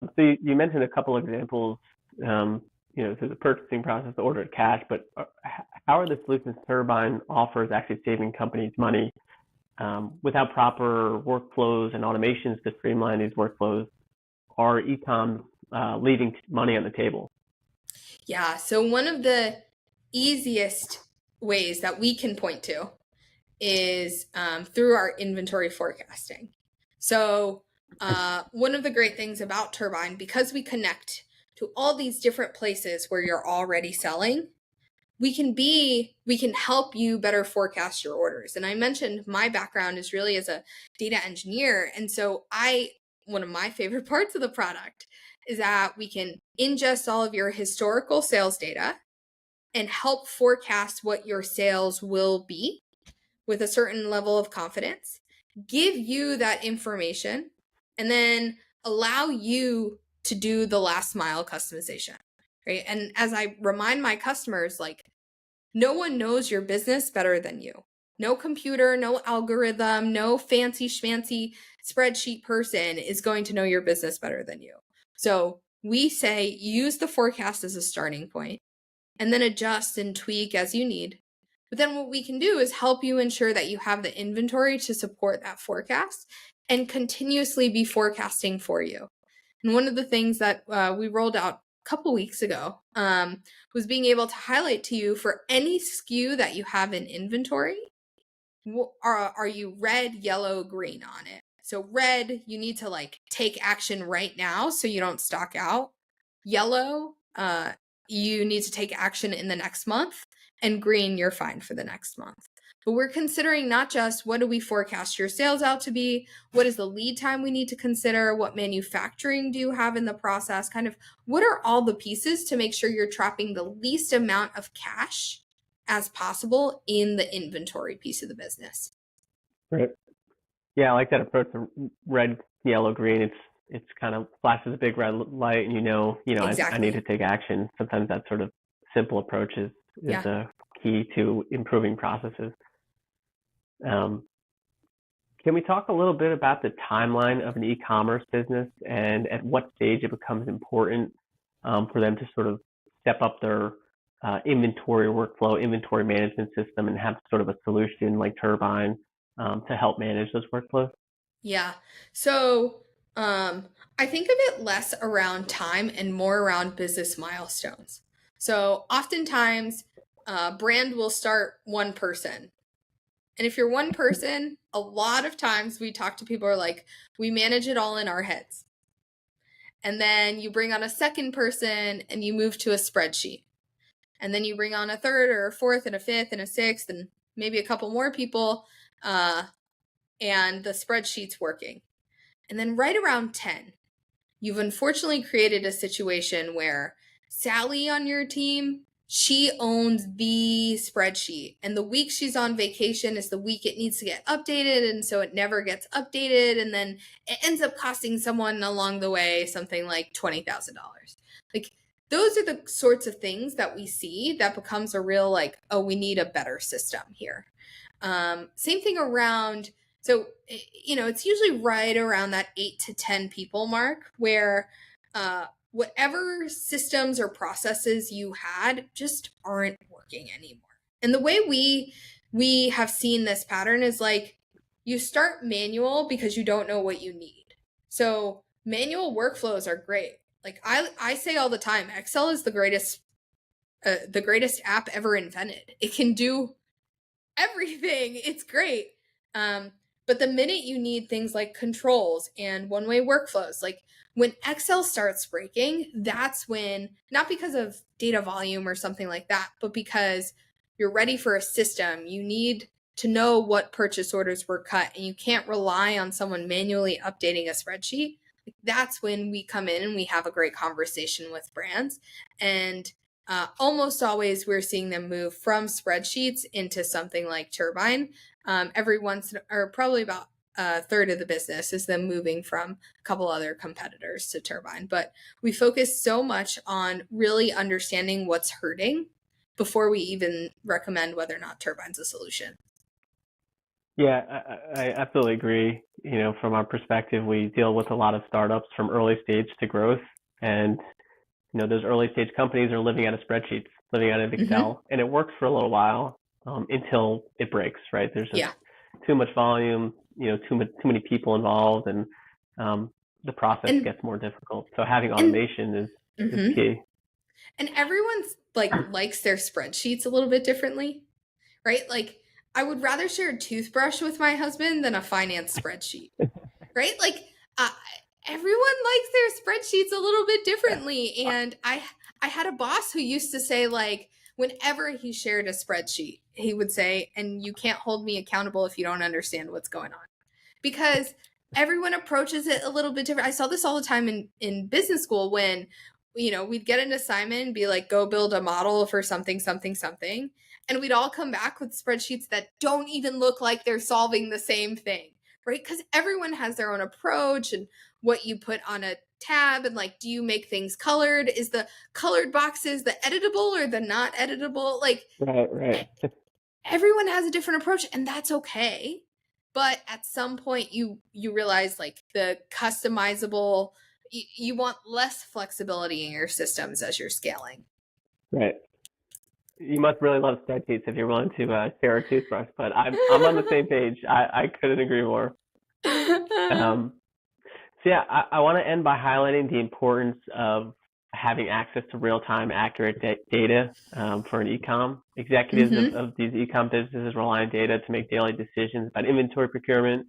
So you mentioned a couple examples, through the purchasing process, the order to cash, but how are the solutions Turbine offers actually saving companies money without proper workflows and automations to streamline these workflows? Are e-coms leaving money on the table? Yeah, so one of the easiest ways that we can point to is through our inventory forecasting. So one of the great things about Turbine, because we connect to all these different places where you're already selling, we can help you better forecast your orders. And I mentioned my background is really as a data engineer. And so one of my favorite parts of the product is that we can ingest all of your historical sales data and help forecast what your sales will be with a certain level of confidence, give you that information, and then allow you to do the last mile customization, right? And as I remind my customers, like, no one knows your business better than you. No computer, no algorithm, no fancy schmancy spreadsheet person is going to know your business better than you. So we say use the forecast as a starting point and then adjust and tweak as you need. But then what we can do is help you ensure that you have the inventory to support that forecast and continuously be forecasting for you. And one of the things that we rolled out a couple weeks ago was being able to highlight to you for any SKU that you have in inventory, are you red, yellow, green on it? So red, you need to like take action right now so you don't stock out. Yellow, you need to take action in the next month. And green, you're fine for the next month. But we're considering not just what do we forecast your sales out to be, what is the lead time we need to consider, what manufacturing do you have in the process, kind of what are all the pieces to make sure you're trapping the least amount of cash as possible in the inventory piece of the business. Right. Yeah, I like that approach. The red, yellow, green. It's kind of flashes a big red light, and I need to Exactly. take action. Sometimes that sort of simple approach is Yeah. a key to improving processes. Um, can we talk a little bit about the timeline of an e-commerce business and at what stage it becomes important for them to sort of step up their inventory workflow, inventory management system, and have sort of a solution like Turbine to help manage those workflows? Yeah. So I think of it less around time and more around business milestones. So oftentimes, brand will start one person. And if you're one person, a lot of times we talk to people who are like, we manage it all in our heads. And then you bring on a second person and you move to a spreadsheet. And then you bring on a third or a fourth and a fifth and a sixth and maybe a couple more people, and the spreadsheet's working. And then right around 10, you've unfortunately created a situation where Sally on your team, she owns the spreadsheet. And the week she's on vacation is the week it needs to get updated. And so it never gets updated. And then it ends up costing someone along the way something like $20,000. Like, those are the sorts of things that we see that becomes a real, like, oh, we need a better system here. Same thing around, so, it's usually right around that 8 to 10 people mark where whatever systems or processes you had just aren't working anymore. And the way we have seen this pattern is like you start manual because you don't know what you need. So manual workflows are great. Like I say all the time, Excel is the greatest app ever invented. It can do everything. It's great. But the minute you need things like controls and one-way workflows, like when Excel starts breaking, that's when, not because of data volume or something like that, but because you're ready for a system, you need to know what purchase orders were cut and you can't rely on someone manually updating a spreadsheet. That's when we come in and we have a great conversation with brands. And almost always we're seeing them move from spreadsheets into something like Turbine. Every once, or probably about a third of the business is them moving from a couple other competitors to Turbine. But we focus so much on really understanding what's hurting before we even recommend whether or not Turbine's a solution. Yeah, I absolutely agree. From our perspective, we deal with a lot of startups from early stage to growth, and those early stage companies are living out of spreadsheets, living out of Mm-hmm. Excel, and it works for a little while until it breaks, right? There's just Yeah. too much volume, too many people involved, and the process And gets more difficult. So having and automation is mm-hmm. key. And everyone's like likes their spreadsheets a little bit differently, right? Like I would rather share a toothbrush with my husband than a finance spreadsheet, right? Like uh, everyone likes their spreadsheets a little bit Yeah, differently, and I had a boss who used to say like whenever he shared a spreadsheet, he would say, "And you can't hold me accountable if you don't understand what's going on." Because everyone approaches it a little bit different. I saw this all the time in business school when we'd get an assignment and be like, go build a model for something something something, and we'd all come back with spreadsheets that don't even look like they're solving the same thing, right? Because everyone has their own approach and what you put on a tab, and like, do you make things colored? Is the colored boxes the editable or the not editable? Like right. everyone has a different approach, and that's okay. But at some point you realize like the customizable, you want less flexibility in your systems as you're scaling. Right. You must really love spreadsheets if you're willing to share a toothbrush, but I'm on the same page. I couldn't agree more. Um, So yeah, I want to end by highlighting the importance of having access to real-time accurate data for an e-com. Executives Mm-hmm. of these e-com businesses rely on data to make daily decisions about inventory procurement,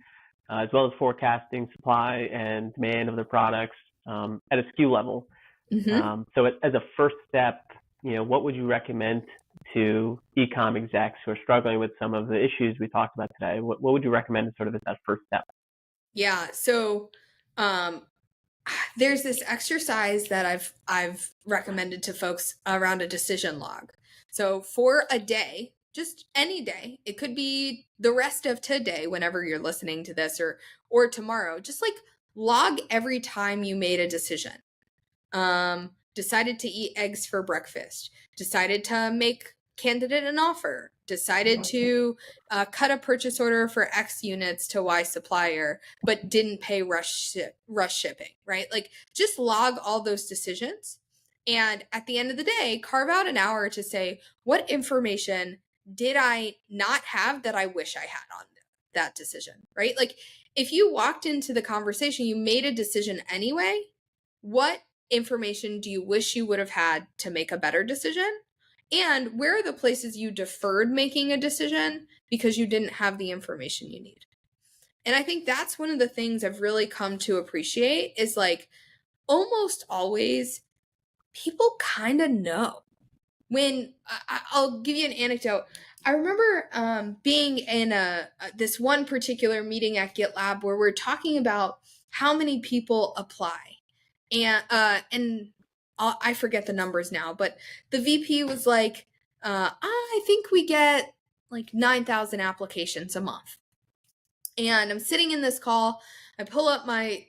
as well as forecasting supply and demand of their products at a SKU level. Mm-hmm. So as a first step, what would you recommend to e-com execs who are struggling with some of the issues we talked about today? What would you recommend as sort of as that first step? Yeah. So um there's this exercise that I've recommended to folks around a decision log. So for a day, just any day, it could be the rest of today whenever you're listening to this, or tomorrow, just like log every time you made a decision. Decided to eat eggs for breakfast, decided to make candidate an offer, decided to cut a purchase order for X units to Y supplier, but didn't pay rush shipping, right? Like just log all those decisions. And at the end of the day, carve out an hour to say, what information did I not have that I wish I had on that decision, right? Like if you walked into the conversation, you made a decision anyway, what information do you wish you would have had to make a better decision? And where are the places you deferred making a decision because you didn't have the information you need? And I think that's one of the things I've really come to appreciate is like almost always people kind of know. When I'll give you an anecdote. I remember being in this one particular meeting at GitLab where we're talking about how many people apply, and I forget the numbers now, but the VP was like, I think we get like 9,000 applications a month. And I'm sitting in this call. I pull up my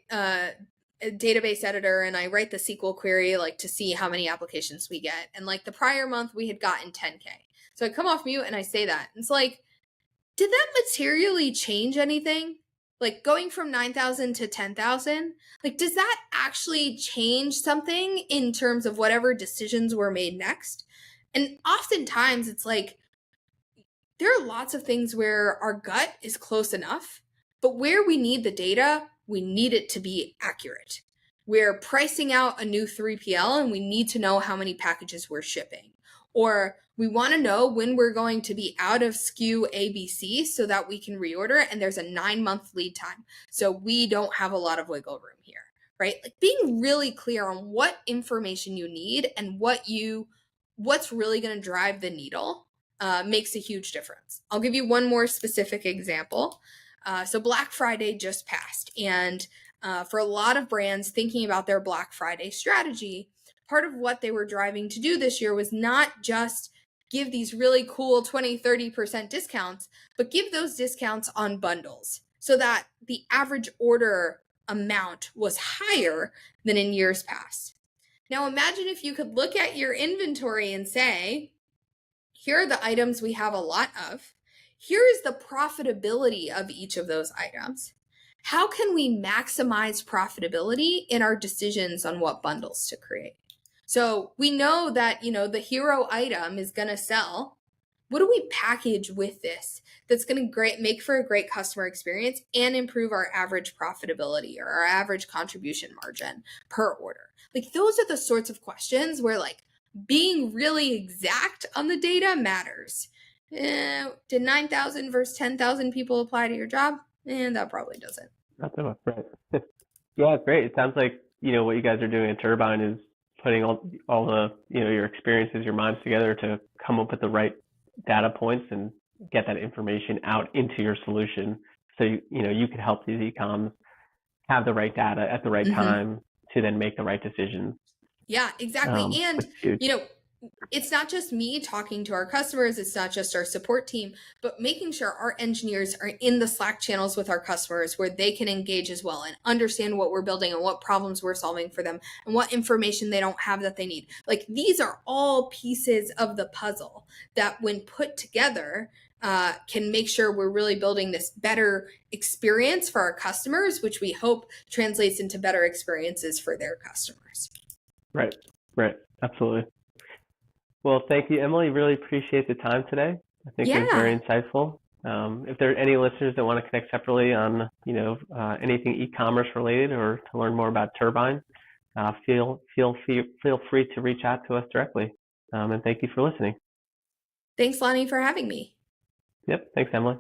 database editor and I write the SQL query like to see how many applications we get. And like the prior month, we had gotten 10K. So I come off mute and I say that. It's like, did that materially change anything? Like going from 9,000 to 10,000? Like, does that actually change something in terms of whatever decisions were made next? And oftentimes it's like, there are lots of things where our gut is close enough, but where we need the data, we need it to be accurate. We're pricing out a new 3PL and we need to know how many packages we're shipping. Or we want to know when we're going to be out of SKU ABC so that we can reorder, and there's a 9-month lead time. So we don't have a lot of wiggle room here, right? Like being really clear on what information you need and what's really going to drive the needle makes a huge difference. I'll give you one more specific example. So Black Friday just passed, and for a lot of brands thinking about their Black Friday strategy, part of what they were driving to do this year was not just give these really cool 20-30% discounts, but give those discounts on bundles so that the average order amount was higher than in years past. Now imagine if you could look at your inventory and say, here are the items we have a lot of. here is the profitability of each of those items. How can we maximize profitability in our decisions on what bundles to create? So we know that, the hero item is going to sell. What do we package with this that's going to make for a great customer experience and improve our average profitability or our average contribution margin per order? Like, those are the sorts of questions where, like, being really exact on the data matters. Did 9,000 versus 10,000 people apply to your job? That probably doesn't. Not so much, right? Yeah, it's great. It sounds like, what you guys are doing at Turbine is putting all the, your experiences, your minds together to come up with the right data points and get that information out into your solution. So, you can help these e-coms have the right data at the right time to then make the right decisions. Yeah, exactly. And, huge. It's not just me talking to our customers. It's not just our support team, but making sure our engineers are in the Slack channels with our customers where they can engage as well and understand what we're building and what problems we're solving for them and what information they don't have that they need. Like, these are all pieces of the puzzle that, when put together, can make sure we're really building this better experience for our customers, which we hope translates into better experiences for their customers. Right. Absolutely. Well, thank you, Emilie. Really appreciate the time today. I think it was very insightful. If there are any listeners that want to connect separately on, anything e-commerce related or to learn more about Turbine, feel free to reach out to us directly. And thank you for listening. Thanks, Lonnie, for having me. Yep. Thanks, Emilie.